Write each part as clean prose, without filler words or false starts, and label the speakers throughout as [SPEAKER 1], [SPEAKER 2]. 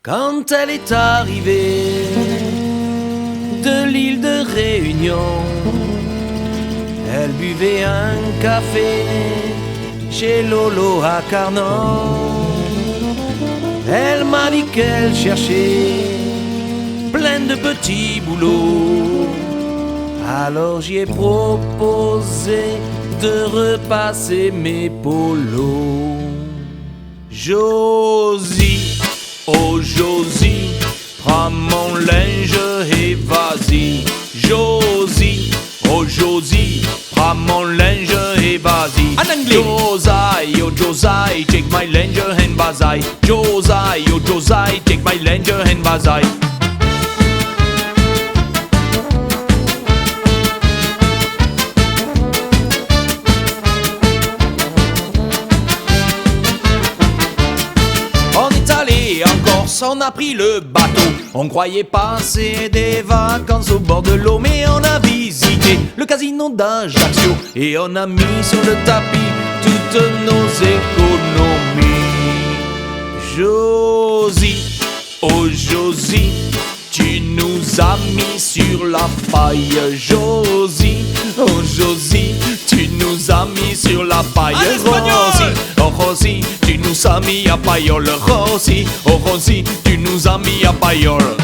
[SPEAKER 1] Quand elle est arrivée de l'île de Réunion, elle buvait un café chez Lolo à Carnon. Elle m'a dit qu'elle cherchait plein de petits boulots. Alors j'y ai proposé de repasser mes polos. Josie, oh Josie, prends mon linge et vas-y. Josie, oh Josie, prends mon linge et vas-y.
[SPEAKER 2] En anglais.
[SPEAKER 1] Josie, oh Josie, take my linge and vas-y. Josie, oh Josie, take my linge and vas-y. On a pris le bateau, on croyait passer des vacances au bord de l'eau, mais on a visité le casino d'Ajaccio et on a mis sur le tapis toutes nos économies. Josie, oh Josie, tu nous as mis sur la paille. Josie, oh Josie, tu nous as mis sur la paille. Rosie, oh Rosie, tu nous as mis à paillole. Rosie, oh Rosie, tu nous as mis à paillole.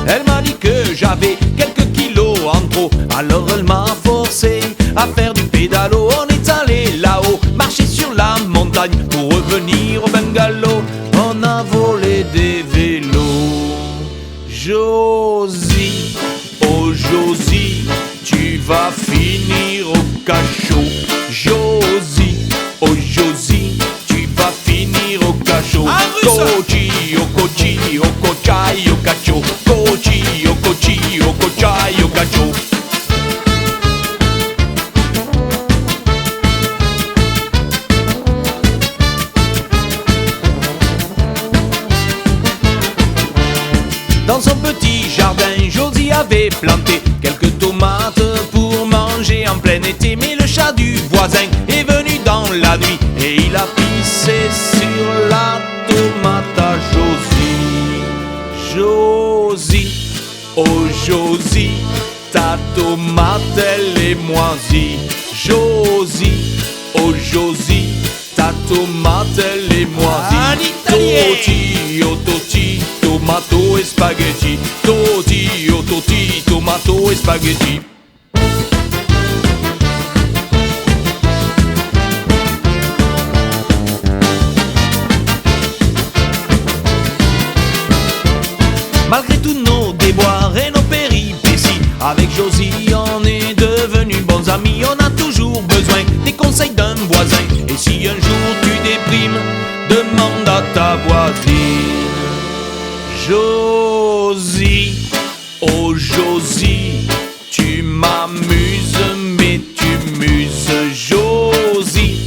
[SPEAKER 1] Elle m'a dit que j'avais quelques kilos en trop, alors elle m'a forcé à faire du pédalo. On est allé là-haut, marcher sur la montagne pour revenir au bungalow. On a volé des vélos. Josie, oh Josie, tu vas finir au cachot. Josie, oh Josie, tu vas finir au cachot. Kochi, oh Kochi, oh Kochai, oh cachot. Kochi, oh Kochi, oh Kochai, oh cachot. Dans son petit jardin, Josie avait planté quelques tomates pour manger en plein été. Mais le chat du voisin est venu dans la nuit et il a pissé sur la tomate à Josie. Josie, oh Josie, ta tomate elle est moisie. Josie, oh Josie, ta tomate elle est moisie. Toti, oh Toti, tomato e spaghetti. Toti, oh Toti, tomato e spaghetti. Malgré tous nos déboires et nos péripéties, avec Josie on est devenus bons amis. On a toujours besoin des conseils d'un voisin. Et si un jour tu déprimes, demande à ta voisine. Josie, oh Josie, tu m'amuses mais tu muses. Josie,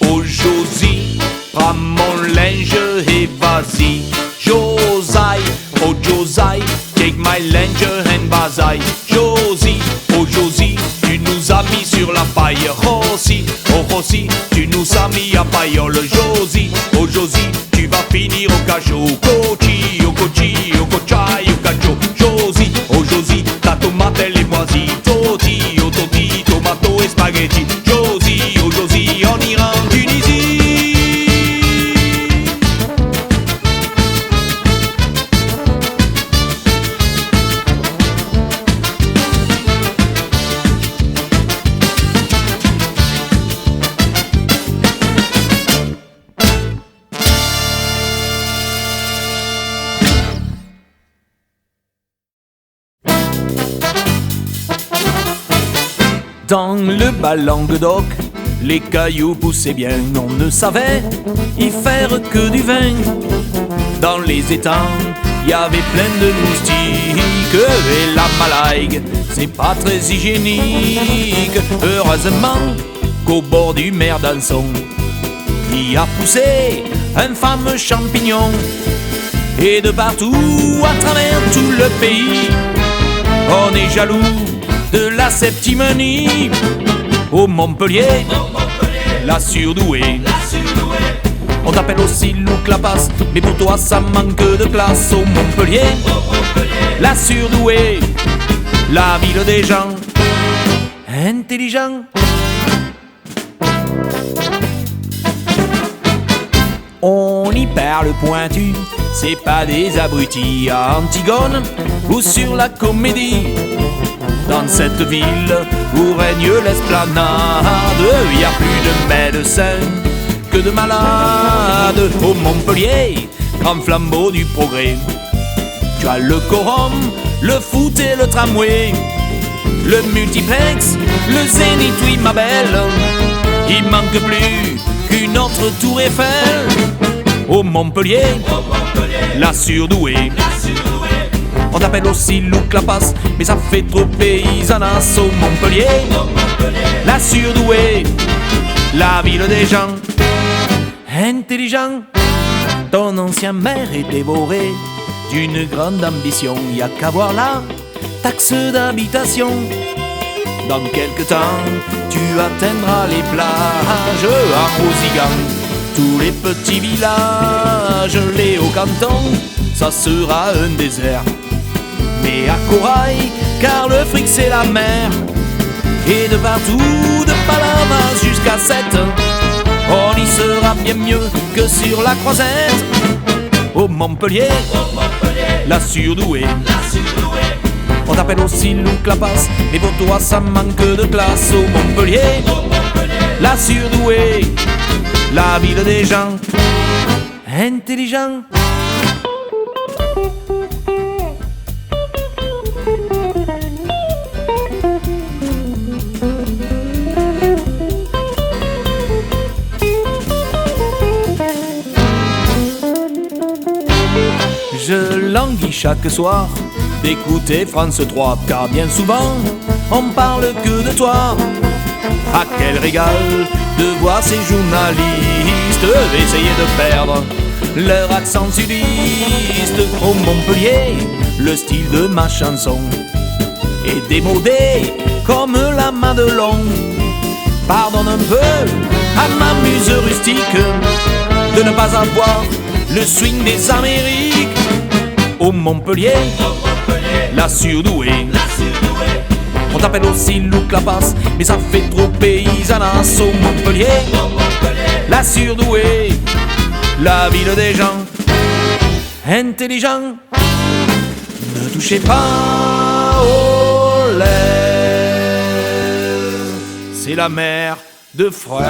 [SPEAKER 1] oh Josie, prends mon linge et vas-y. Josie, oh Josie, take my linge and vas-y. Josie, oh Josie, tu nous as mis sur la paille. Rosie, oh Rosie, tu nous as mis à paillole. Josie, oh Josie, tu vas finir au cachot. Kochi, oh Kochi, oh Kochai, oh cachot. Josie, oh Josie, ta tomate elle est moisie. Toti, oh Toti, tomato et spaghetti. Josie, oh Josie, on ira en Tunisie. Dans le bas Languedoc, les cailloux poussaient bien. On ne savait y faire que du vin. Dans les étangs, y avait plein de moustiques. Et la malague, c'est pas très hygiénique. Heureusement qu'au bord du Merdanson, y a poussé un fameux champignon. Et de partout, à travers tout le pays, On est jaloux de la Septimanie. Au Montpellier, la surdouée. On t'appelle aussi Lou Clapas, mais pour toi ça manque de classe. Au Montpellier, la surdouée, la ville des gens intelligents. On y perd le pointu, c'est pas des abrutis. À Antigone ou sur la Comédie, dans cette ville où règne l'esplanade, y a plus de médecins que de malades. Au Montpellier, grand flambeau du progrès, tu as le quorum, le foot et le tramway, le multiplex, le zénith, oui ma belle. Il manque plus qu'une autre tour Eiffel. Au Montpellier, la surdouée. On t'appelle aussi Lou Clapas, mais ça fait trop paysannas. Au Montpellier, la surdouée, la ville des gens intelligents. Ton ancien maire est dévoré d'une grande ambition. Y a qu'à voir la taxe d'habitation. Dans quelque temps, tu atteindras les plages à Rosigan, tous les petits villages, les hauts cantons, ça sera un désert. Mais à Corail, car le fric c'est la mer. Et de partout, de Palamas jusqu'à 7, on y sera bien mieux que sur la Croisette. Au Montpellier, la surdouée. On t'appelle aussi Lou Clapas, mais pour toi ça manque de classe. Au Montpellier, la surdouée, la ville des gens intelligents. Je languis chaque soir d'écouter France 3, car bien souvent on parle que de toi. Ah quel régal de voir ces journalistes essayer de perdre leur accent sudiste. Au Montpellier, le style de ma chanson est démodé comme la Madelon. Pardonne un peu à ma muse rustique de ne pas avoir le swing des Amériques. Au Montpellier, la surdouée. On t'appelle aussi Lou Clapas, mais ça fait trop paysannas. Au Montpellier, la surdouée, la ville des gens intelligents. Ne touchez pas aux lèvres, c'est la mère de frères.